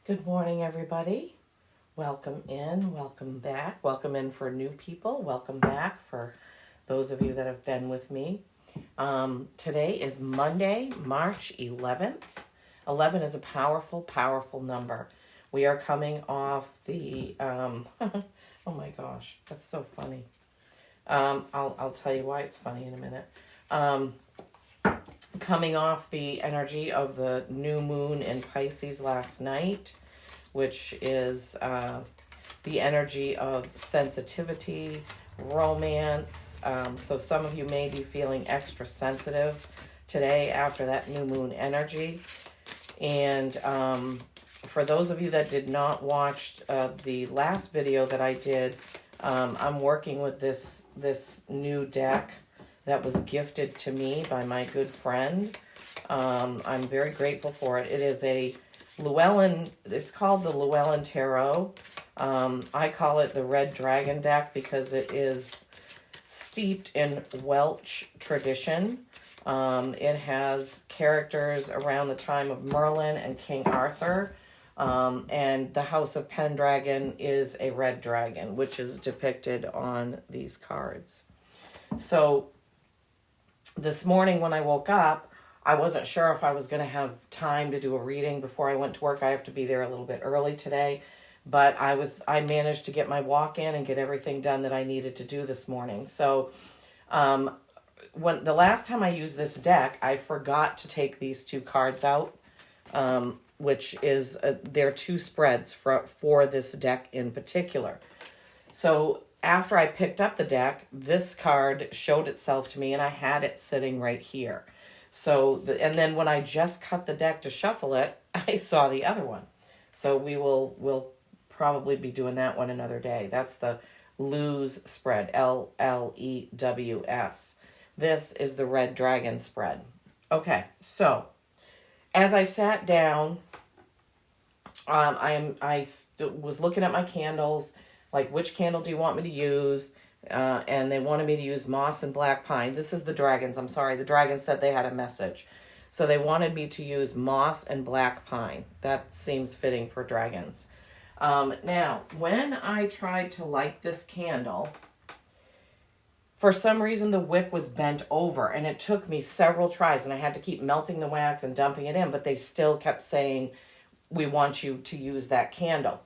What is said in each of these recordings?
Good morning, everybody. Welcome in, welcome back. Welcome in for new people. Welcome back for those of you that have been with me. Today is Monday, March 11th. 11 is a powerful, powerful number. We are coming off the, oh my gosh, that's so funny. I'll tell you why it's funny in a minute. Coming off the energy of the new moon in Pisces last night, which is the energy of sensitivity, romance. So some of you may be feeling extra sensitive today after that new moon energy. And for those of you that did not watch the last video that I did, I'm working with this new deck that was gifted to me by my good friend. I'm very grateful for it. It is a Llewellyn, it's called the Llewellyn Tarot. I call it the Red Dragon deck because it is steeped in Welsh tradition. It has characters around the time of Merlin and King Arthur. And the House of Pendragon is a red dragon, which is depicted on these cards. So this morning when I woke up, I wasn't sure if I was going to have time to do a reading before I went to work. I have to be there a little bit early today, but I managed to get my walk in and get everything done that I needed to do this morning. So when the last time I used this deck, I forgot to take these two cards out, which is they're two spreads for this deck in particular. So after I picked up the deck, this card showed itself to me and I had it sitting right here. So, and then when I just cut the deck to shuffle it, I saw the other one. So we'll probably be doing that one another day. That's the Lews spread, L-L-E-W-S. This is the Red Dragon spread. Okay, so as I sat down, I was looking at my candles, like which candle do you want me to use? And they wanted me to use moss and black pine. This is the dragons. I'm sorry. The dragons said they had a message. So they wanted me to use moss and black pine. That seems fitting for dragons. Now, when I tried to light this candle, for some reason the wick was bent over. And it took me several tries. And I had to keep melting the wax and dumping it in. But they still kept saying, we want you to use that candle.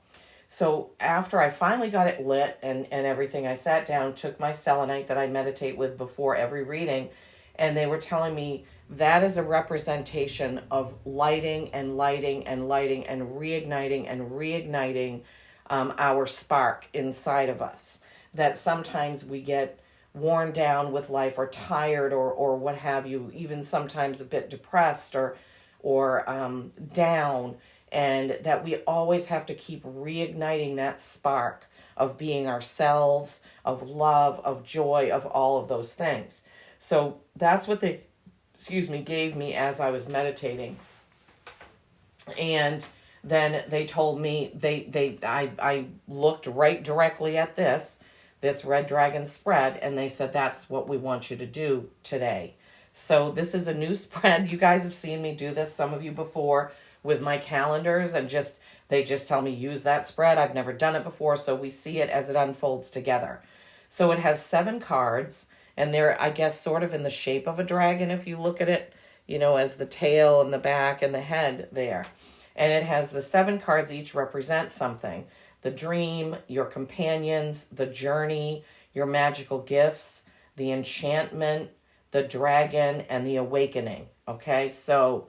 So after I finally got it lit and everything, I sat down, took my selenite that I meditate with before every reading, and they were telling me that is a representation of lighting and lighting and lighting and reigniting our spark inside of us. That sometimes we get worn down with life or tired or what have you, even sometimes a bit depressed or down. And that we always have to keep reigniting that spark of being ourselves, of love, of joy, of all of those things. So that's what they, gave me as I was meditating. And then they told me, I looked right directly at this Red Dragon spread, and they said, that's what we want you to do today. So this is a new spread. You guys have seen me do this, some of you before, with my calendars, and they just tell me use that spread. I've never done it before, so we see it as it unfolds together. So it has 7 cards, and they're, I guess, sort of in the shape of a dragon if you look at it, as the tail and the back and the head there. And it has the 7 cards, each represent something. The dream, your companions, the journey, your magical gifts, the enchantment, the dragon, and the awakening. Okay, so,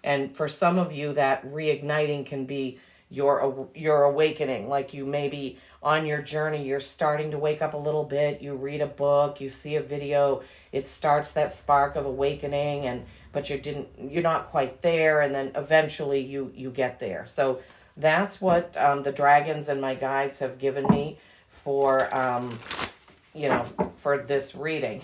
and for some of you, that reigniting can be your awakening. Like you maybe on your journey, you're starting to wake up a little bit. You read a book, you see a video. It starts that spark of awakening, but you're not quite there, and then eventually you get there. So that's what the dragons and my guides have given me for for this reading.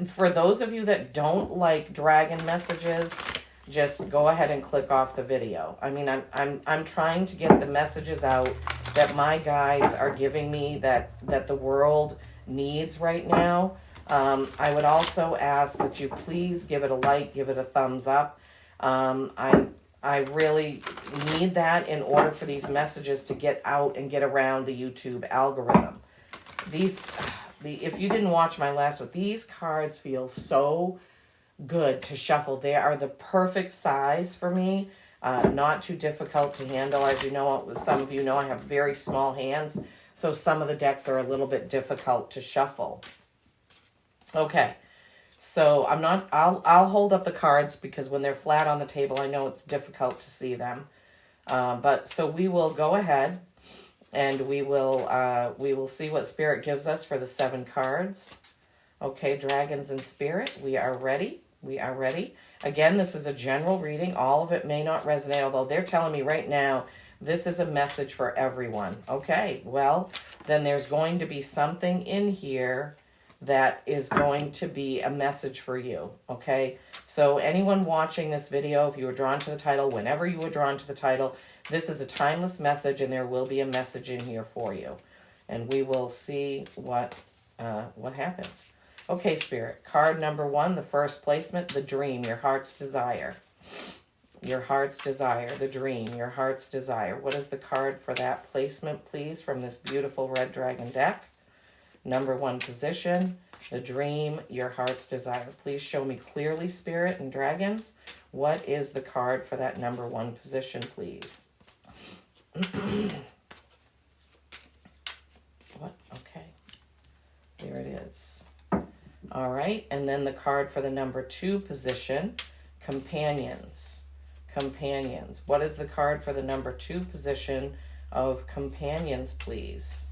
For those of you that don't like dragon messages, just go ahead and click off the video. I mean, I'm trying to get the messages out that my guides are giving me that the world needs right now. I would also ask that you please give it a like, give it a thumbs up. I really need that in order for these messages to get out and get around the YouTube algorithm. If you didn't watch my last one, these cards feel so good to shuffle. They are the perfect size for me. Not too difficult to handle. As you know, some of you know, I have very small hands, so some of the decks are a little bit difficult to shuffle. Okay, so I'll hold up the cards because when they're flat on the table, I know it's difficult to see them. But so we will go ahead and we will see what Spirit gives us for the 7 cards. Okay, Dragons in Spirit, we are ready. We are ready. Again, this is a general reading. All of it may not resonate, although they're telling me right now this is a message for everyone. Okay, well, then there's going to be something in here that is going to be a message for you. Okay, so anyone watching this video, if you were drawn to the title, whenever you were drawn to the title, this is a timeless message, and there will be a message in here for you. And we will see what happens. Okay, Spirit, card number 1, the first placement, the dream, your heart's desire. Your heart's desire, the dream, your heart's desire. What is the card for that placement, please, from this beautiful red dragon deck? Number 1 position, the dream, your heart's desire. Please show me clearly, Spirit and dragons. What is the card for that number 1 position, please? What? Okay. There it is. All right, and then the card for the number 2 position, companions. Companions. What is the card for the number 2 position of companions, please?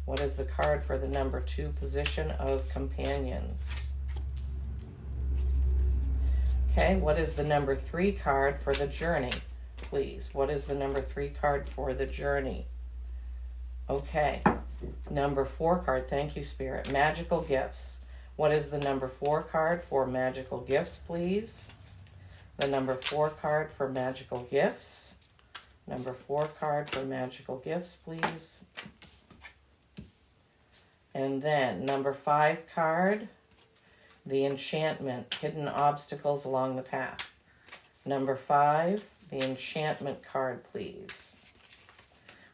What is the card for the number 2 position of companions? Okay, what is the number 3 card for the journey, please? What is the number 3 card for the journey? Okay, number 4 card, thank you, Spirit, magical gifts. What is the number 4 card for magical gifts, please? The number 4 card for magical gifts. Number 4 card for magical gifts, please. And then number 5 card, the enchantment, hidden obstacles along the path. Number 5, the enchantment card, please.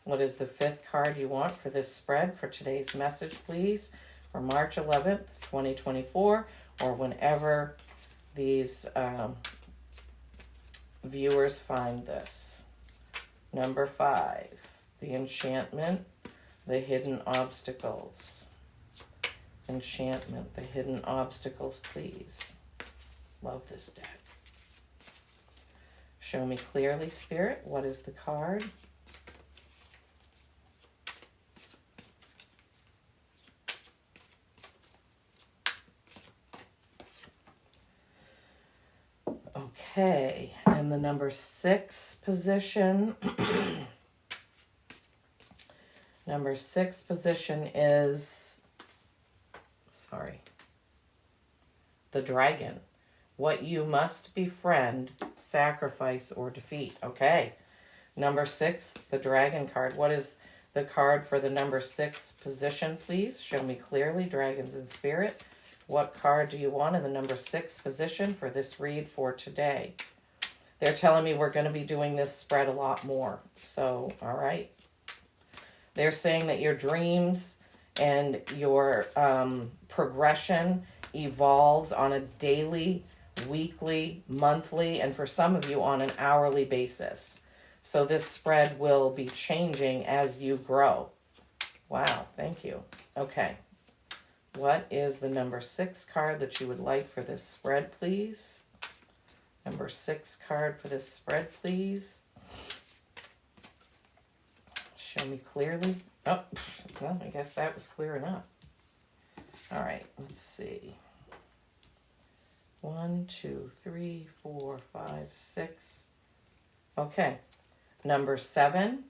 What is the 5th card you want for this spread for today's message, please? For March 11th, 2024, or whenever these viewers find this. Number 5, the enchantment, the hidden obstacles. Enchantment, the hidden obstacles, please. Love this deck. Show me clearly, Spirit, what is the card? Okay, and the number 6 position, number 6 position is, the dragon. What you must befriend, sacrifice, or defeat. Okay, number 6, the dragon card. What is the card for the number 6 position, please? Show me clearly, dragons in spirit. What card do you want in the number 6 position for this read for today? They're telling me we're going to be doing this spread a lot more. So, all right. They're saying that your dreams and your progression evolves on a daily, weekly, monthly, and for some of you on an hourly basis. So this spread will be changing as you grow. Wow, thank you. Okay. What is the number 6 card that you would like for this spread, please? Number 6 card for this spread, please. Show me clearly. Oh, well, I guess that was clear enough. All right, let's see. 1, 2, 3, 4, 5, 6. Okay, number 7.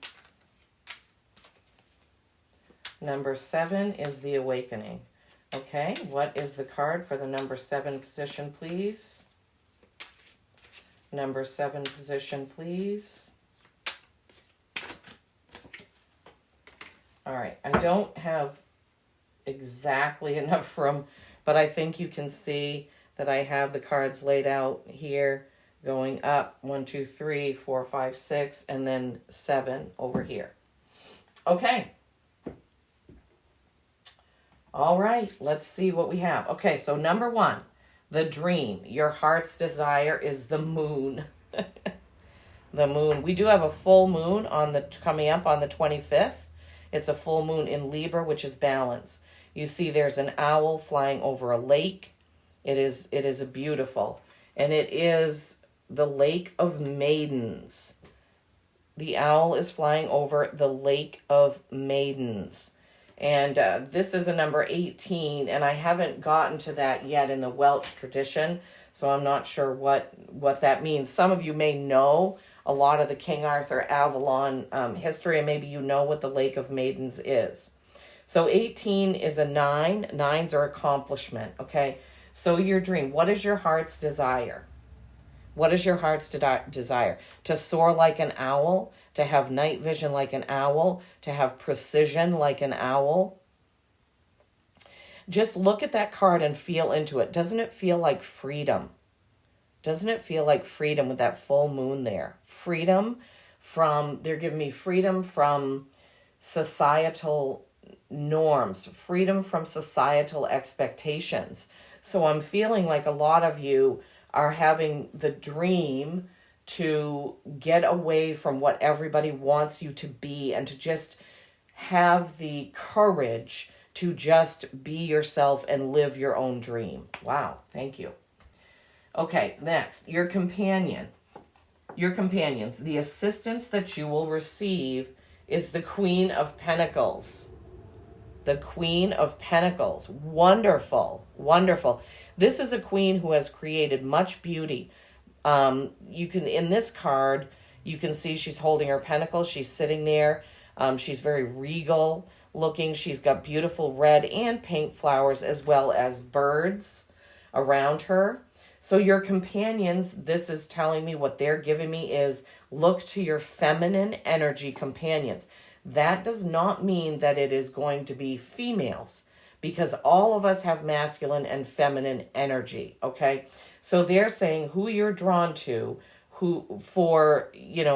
Number 7 is the awakening. Okay, what is the card for the number 7 position, please? Number 7 position, please. All right, I don't have exactly enough room, but I think you can see that I have the cards laid out here. going up 1, 2, 3, 4, 5, 6, and then 7 over here. Okay. All right, let's see what we have. Okay, so number 1, the dream. Your heart's desire is the moon. The moon. We do have a full moon coming up on the 25th. It's a full moon in Libra, which is balance. You see there's an owl flying over a lake. It is a beautiful. And it is the Lake of Maidens. The owl is flying over the Lake of Maidens. And this is a number 18, and I haven't gotten to that yet in the Welsh tradition, so I'm not sure what that means. Some of you may know a lot of the King Arthur Avalon history, and maybe you know what the Lake of Maidens is. So 18 is a 9. 9s are accomplishment, okay? So your dream, what is your heart's desire? What is your heart's desire? To soar like an owl? To have night vision like an owl? To have precision like an owl? Just look at that card and feel into it. Doesn't it feel like freedom? Doesn't it feel like freedom with that full moon there? Freedom from, they're giving me freedom from societal norms, freedom from societal expectations. So I'm feeling like a lot of you are having the dream to get away from what everybody wants you to be and to just have the courage to just be yourself and live your own dream. Wow, thank you. Okay, next, your companion. Your companions. The assistance that you will receive is the Queen of Pentacles. The Queen of Pentacles. Wonderful, wonderful. This is a queen who has created much beauty. You can, in this card, you can see she's holding her pentacles. She's sitting there. She's very regal looking. She's got beautiful red and pink flowers as well as birds around her. So your companions, this is telling me what they're giving me is look to your feminine energy companions. That does not mean that it is going to be females, because all of us have masculine and feminine energy, okay? So they're saying who you're drawn to, who for,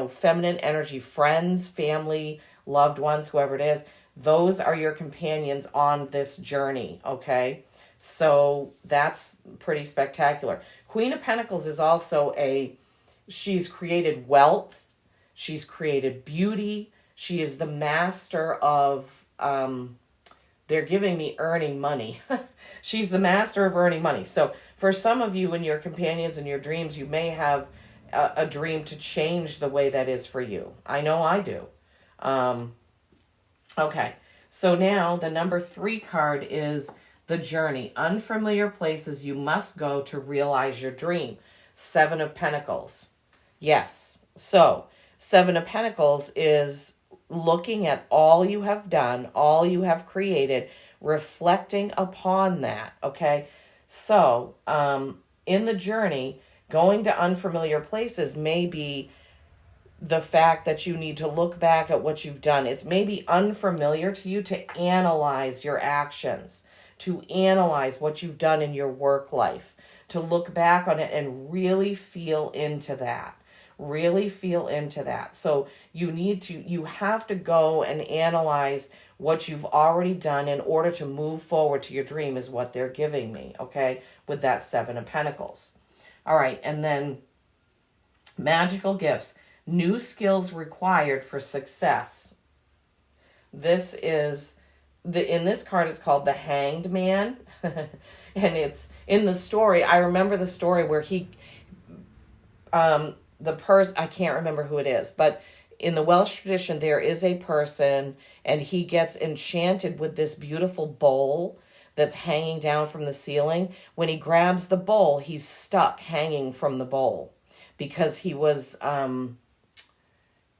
feminine energy, friends, family, loved ones, whoever it is, those are your companions on this journey, okay? So that's pretty spectacular. Queen of Pentacles is also she's created wealth, she's created beauty, she is the master of, they're giving me earning money. She's the master of earning money. So for some of you and your companions and your dreams, you may have a dream to change the way that is for you. I know I do. Okay, so now the number 3 card is the journey. Unfamiliar places you must go to realize your dream. 7 of Pentacles. Yes, so 7 of Pentacles is looking at all you have done, all you have created, reflecting upon that, okay? So, in the journey, going to unfamiliar places may be the fact that you need to look back at what you've done. It's maybe unfamiliar to you to analyze your actions, to analyze what you've done in your work life, to look back on it and really feel into that. Really feel into that. So you have to go and analyze what you've already done in order to move forward to your dream is what they're giving me, okay, with that 7 of Pentacles. All right, and then magical gifts, new skills required for success. This is, in this card it's called the Hanged Man, and it's in the story, I remember the story where I can't remember who it is, but in the Welsh tradition, there is a person and he gets enchanted with this beautiful bowl that's hanging down from the ceiling. When he grabs the bowl, he's stuck hanging from the bowl because he was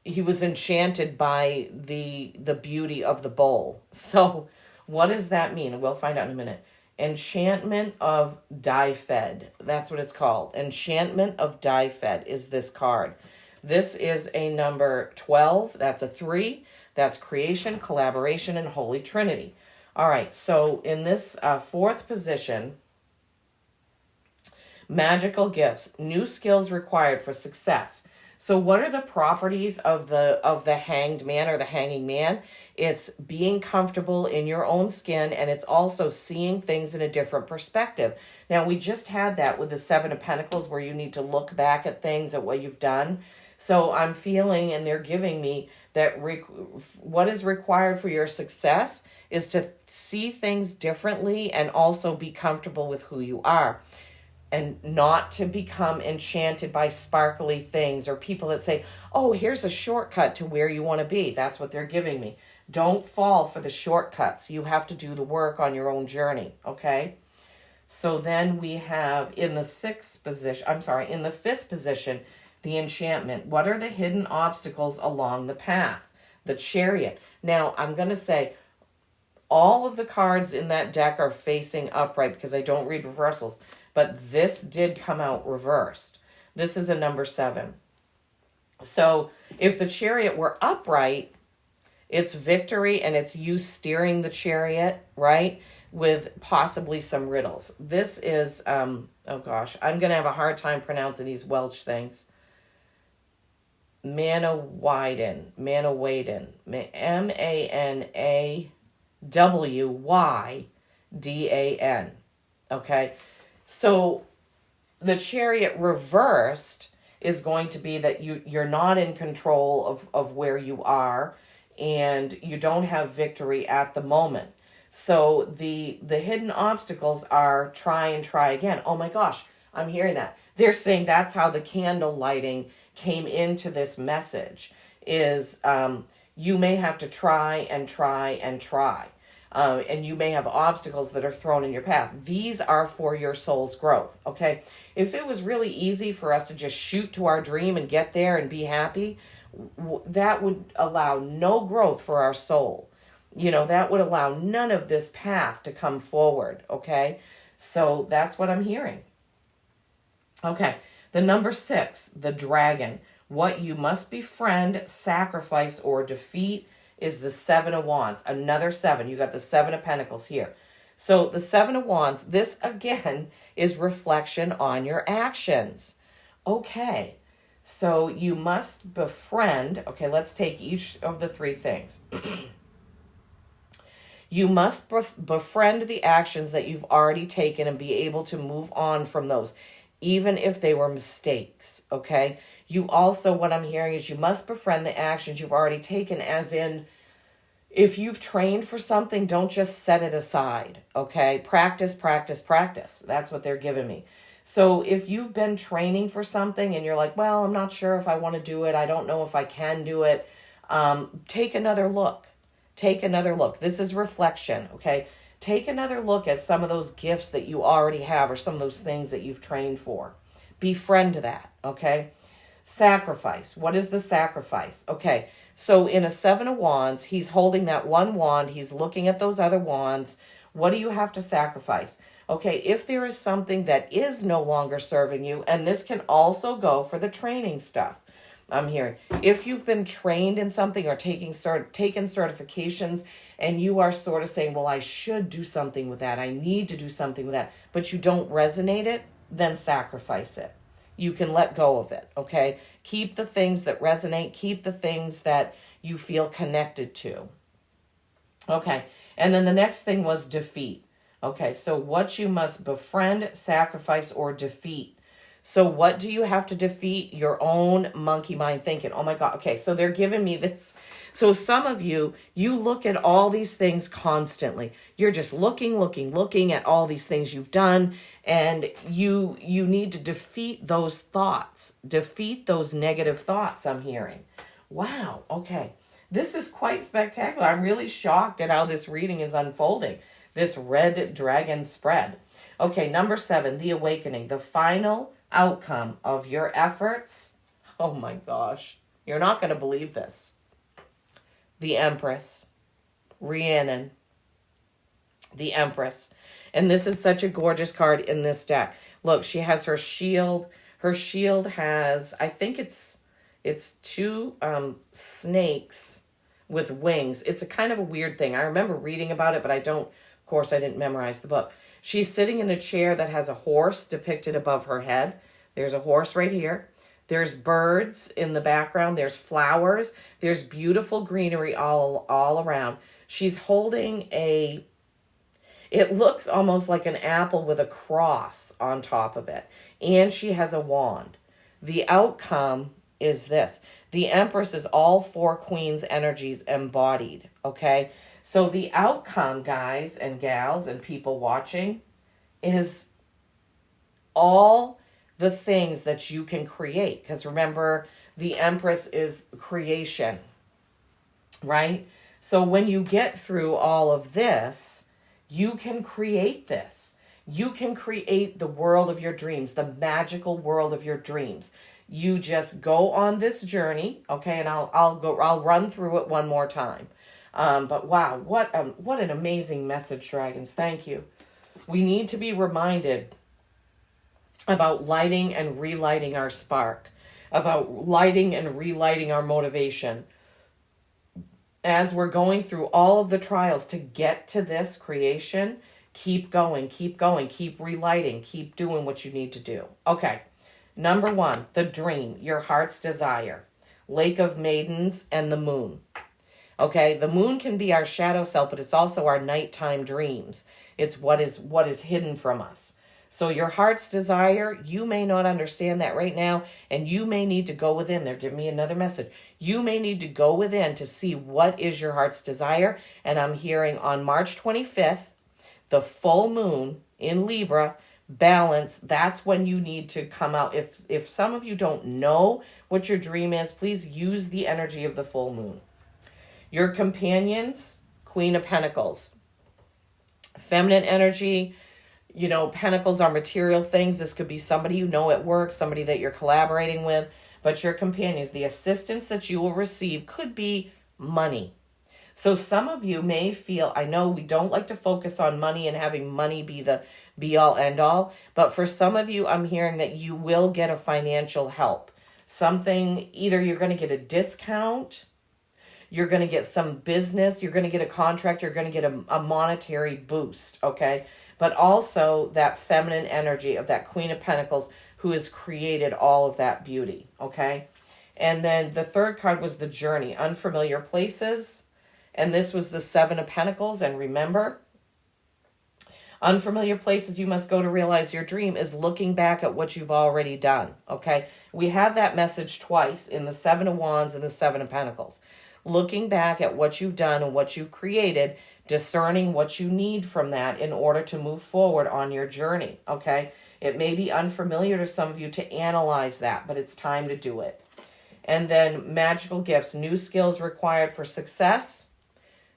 enchanted by the beauty of the bowl. So what does that mean? We'll find out in a minute. Enchantment of Dyfed. That's what it's called. Enchantment of Dyfed is this card. This is a number 12. That's a 3. That's creation, collaboration, and Holy Trinity. All right, so in this 4th position, Magical gifts, new skills required for success. So what are the properties of the hanged man or the hanging man? It's being comfortable in your own skin, and it's also seeing things in a different perspective. Now, we just had that with the Seven of Pentacles, where you need to look back at things, at what you've done. So I'm feeling, and they're giving me that what is required for your success is to see things differently and also be comfortable with who you are, and not to become enchanted by sparkly things or people that say, oh, here's a shortcut to where you want to be. That's what they're giving me. Don't fall for the shortcuts. You have to do the work on your own journey, okay? So then we have in the fifth position, the enchantment. What are the hidden obstacles along the path? The Chariot. Now, I'm going to say all of the cards in that deck are facing upright because I don't read reversals. But this did come out reversed. This is a number 7. So if the Chariot were upright, it's victory and it's you steering the chariot, right? With possibly some riddles. This is, oh gosh, I'm going to have a hard time pronouncing these Welsh things. Manawydan. Manawyddan. Okay? So the Chariot reversed is going to be that you're not in control of where you are, and you don't have victory at the moment. So the hidden obstacles are try and try again. Oh my gosh, I'm hearing that. They're saying that's how the candle lighting came into this message, is you may have to try and try and try. And you may have obstacles that are thrown in your path. These are for your soul's growth, okay? If it was really easy for us to just shoot to our dream and get there and be happy, that would allow no growth for our soul. You know, that would allow none of this path to come forward, okay? So that's what I'm hearing. Okay, the number 6, the dragon. What you must befriend, sacrifice, or defeat is the 7 of Wands. Another 7. You got the 7 of Pentacles here. So the 7 of Wands, this again is reflection on your actions. Okay, so you must befriend. Okay, let's take each of the 3 things. You must befriend the actions that you've already taken and be able to move on from those, even if they were mistakes, okay? You also, what I'm hearing is you must befriend the actions you've already taken, as in, if you've trained for something, don't just set it aside, okay? Practice, practice, practice. That's what they're giving me. So if you've been training for something and you're like, well, I'm not sure if I want to do it, I don't know if I can do it, take another look. Take another look. This is reflection, okay? Take another look at some of those gifts that you already have or some of those things that you've trained for. Befriend that, okay? Sacrifice. What is the sacrifice? Okay, so in a 7 of Wands, he's holding that one wand. He's looking at those other wands. What do you have to sacrifice? Okay, if there is something that is no longer serving you, and this can also go for the training stuff. I'm hearing, if you've been trained in something or taken certifications and you are sort of saying, well, I should do something with that, I need to do something with that, but you don't resonate it, then sacrifice it. You can let go of it, okay? Keep the things that resonate, keep the things that you feel connected to. Okay, and then the next thing was defeat. Okay, so what you must befriend, sacrifice, or defeat. So what do you have to defeat? Your own monkey mind thinking. Oh my God. Okay, so they're giving me this. So some of you, you look at all these things constantly. You're just looking at all these things you've done, and you need to defeat those thoughts. Defeat those negative thoughts, I'm hearing. Wow, okay. This is quite spectacular. I'm really shocked at how this reading is unfolding. This red dragon spread. Okay, number 7, the awakening. The final outcome of your efforts. Oh my gosh. You're not going to believe this. The Empress. Rhiannon. The Empress. And this is such a gorgeous card in this deck. Look, she has her shield. Her shield has, I think it's 2 snakes with wings. It's a kind of a weird thing. I remember reading about it, but I didn't memorize the book. She's sitting in a chair that has a horse depicted above her head. There's a horse right here. There's birds in the background. There's flowers. There's beautiful greenery all around. She's holding it looks almost like an apple with a cross on top of it. And she has a wand. The outcome is this. The Empress is all four queens' energies embodied, okay? So the outcome, guys and gals and people watching, is all the things that you can create. Because remember, the Empress is creation, right? So when you get through all of this, you can create this. You can create the world of your dreams, the magical world of your dreams. You just go on this journey, okay? And I'll run through it one more time. But wow, what an amazing message, dragons. Thank you. We need to be reminded about lighting and relighting our spark, about lighting and relighting our motivation. As we're going through all of the trials to get to this creation, keep going, keep relighting, keep doing what you need to do. Okay, number 1, the dream, your heart's desire, Lake of Maidens and the moon. Okay, the moon can be our shadow self, but it's also our nighttime dreams. It's what is hidden from us. So your heart's desire, you may not understand that right now, and you may need to go within. They're giving me another message. You may need to go within to see what is your heart's desire. And I'm hearing on March 25th, the full moon in Libra, balance, that's when you need to come out. If some of you don't know what your dream is, please use the energy of the full moon. Your companions, Queen of Pentacles. Feminine energy, pentacles are material things. This could be somebody you know at work, somebody that you're collaborating with, but your companions, the assistance that you will receive could be money. So some of you may feel, I know we don't like to focus on money and having money be the be all end all, but for some of you, I'm hearing that you will get a financial help. Something, either you're going to get a discount, you're going to get some business, you're going to get a contract, you're going to get a monetary boost, okay? But also that feminine energy of that Queen of Pentacles who has created all of that beauty, okay? And then the third card was the journey, unfamiliar places. And this was the Seven of Pentacles. And remember, unfamiliar places you must go to realize your dream is looking back at what you've already done, okay? We have that message twice in the Seven of Wands and the Seven of Pentacles. Looking back at what you've done and what you've created, discerning what you need from that in order to move forward on your journey, okay? It may be unfamiliar to some of you to analyze that, but it's time to do it. And then magical gifts, new skills required for success,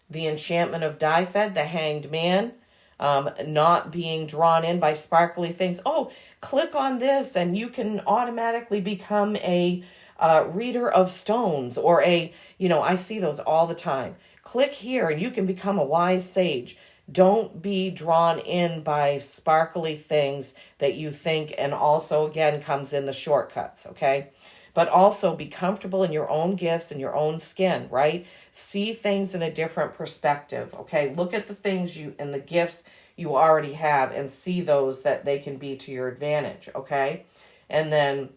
the enchantment of Dyfed, the Hanged Man, not being drawn in by sparkly things. Oh, click on this and you can automatically become a reader of stones, or I see those all the time. Click here and you can become a wise sage. Don't be drawn in by sparkly things that you think, and also again comes in the shortcuts, okay? But also be comfortable in your own gifts and your own skin, right? See things in a different perspective, okay? Look at the things and the gifts you already have and see those that they can be to your advantage, okay? And then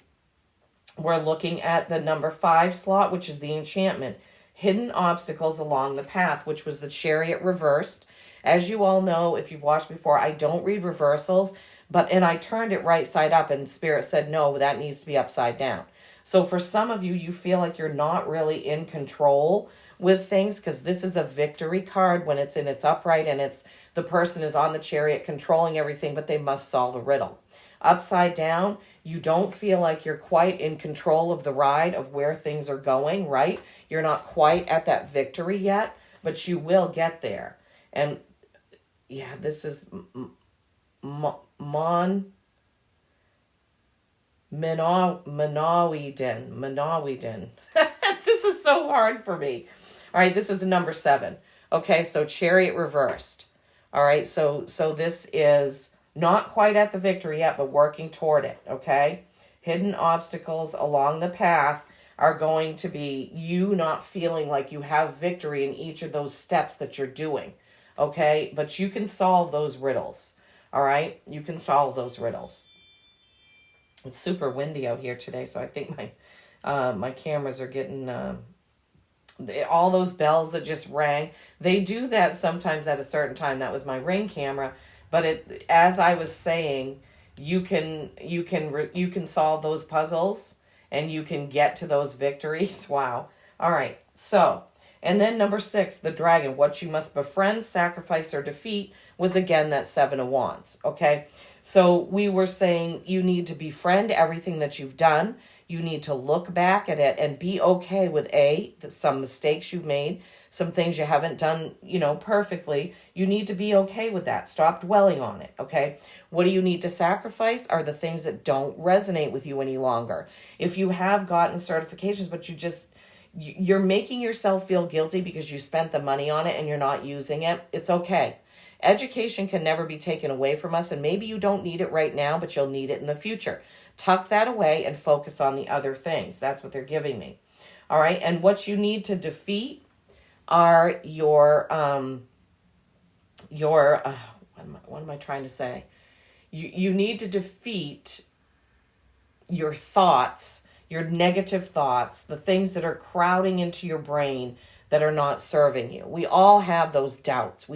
we're looking at the number 5 slot, which is the enchantment. Hidden obstacles along the path, which was the Chariot reversed. As you all know, if you've watched before, I don't read reversals, and I turned it right side up and Spirit said, no, that needs to be upside down. So for some of you, you feel like you're not really in control with things because this is a victory card when it's in its upright and it's the person is on the chariot controlling everything, but they must solve a riddle. Upside down, you don't feel like you're quite in control of the ride of where things are going, right? You're not quite at that victory yet, but you will get there. And yeah, this is Manawiden. This is so hard for me. All right, this is number 7. Okay, so Chariot reversed. All right, so this is not quite at the victory yet, but working toward it, okay? Hidden obstacles along the path are going to be you not feeling like you have victory in each of those steps that you're doing, okay? But you can solve those riddles, All right? You can solve those riddles. It's super windy out here today, so I think my cameras are getting all those bells that just rang. They do that sometimes at a certain time. That was my Ring camera, but as I was saying, you can solve those puzzles and you can get to those victories. Wow. All right. So, and then number 6, the dragon, what you must befriend, sacrifice, or defeat, was again that 7 of Wands. Okay. So we were saying you need to befriend everything that you've done. You need to look back at it and be okay with some mistakes you've made, some things you haven't done, perfectly. You need to be okay with that. Stop dwelling on it, okay? What do you need to sacrifice are the things that don't resonate with you any longer. If you have gotten certifications, but you're making yourself feel guilty because you spent the money on it and you're not using it, it's okay. Education can never be taken away from us, and maybe you don't need it right now, but you'll need it in the future. Tuck that away and focus on the other things. That's what they're giving me. All right, and what you need to defeat are your what am I trying to say? You need to defeat your thoughts, your negative thoughts, the things that are crowding into your brain that are not serving you. We all have those doubts.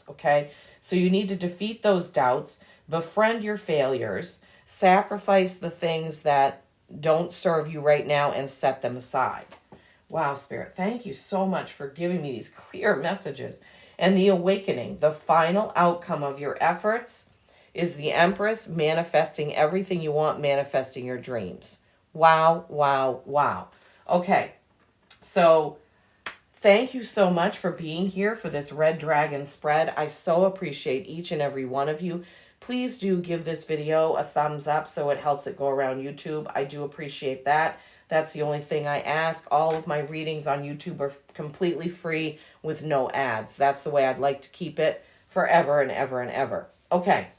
Okay? So you need to defeat those doubts, befriend your failures, sacrifice the things that don't serve you right now, and set them aside. Wow, Spirit, thank you so much for giving me these clear messages. And the awakening, the final outcome of your efforts, is the Empress manifesting everything you want, manifesting your dreams. Wow, wow, wow. Okay, so thank you so much for being here for this Red Dragon spread. I so appreciate each and every one of you. Please do give this video a thumbs up so it helps it go around YouTube. I do appreciate that. That's the only thing I ask. All of my readings on YouTube are completely free with no ads. That's the way I'd like to keep it forever and ever and ever. Okay.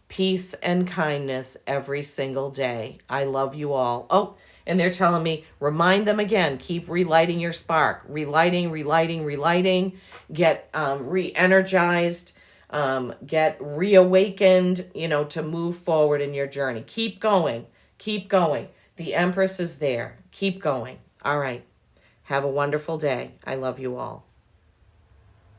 Peace and kindness every single day. I love you all. Oh, and they're telling me, remind them again, keep relighting your spark. Relighting. Get re-energized. Get reawakened, to move forward in your journey. Keep going. The Empress is there. Keep going. All right. Have a wonderful day. I love you all.